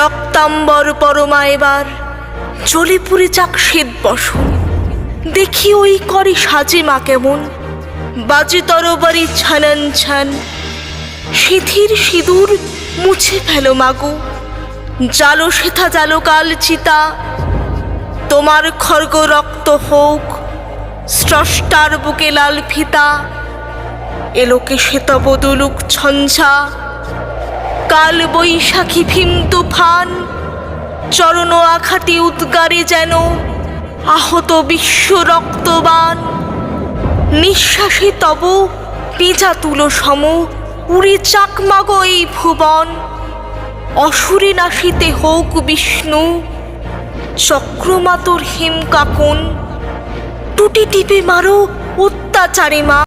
রক্তাম্বর পরমা এবার জ্বলে পুড়ে যাক শ্বেত বসন। দেখি ওই করে সাজে মা কেমন, বাজে তরবারি ছানান ছান। সিথির সিঁদুর মুছে ফেলো মাগো, জালো সেথা জালো কাল চিতা। তোমার খর্গ রক্ত হোক স্রষ্টার বুকে লাল ফিতা। এলোকে শ্বেত বদলুক ঝঞ্ঝা, কাল বৈশাখী ভীম তুফান। চরণ আঘাতে উদ্গারে যেন আহত বিশ্ব রক্তবান। নিঃশ্বাসে তব পেঁজা তুলো সম উড়ে চাক মাগো এই ভুবন। অসুরে নাশিতে হোক বিষ্ণু, চক্রমাতর হেম কাকুন। টুটি টিপে মারো অত্যাচারে মা।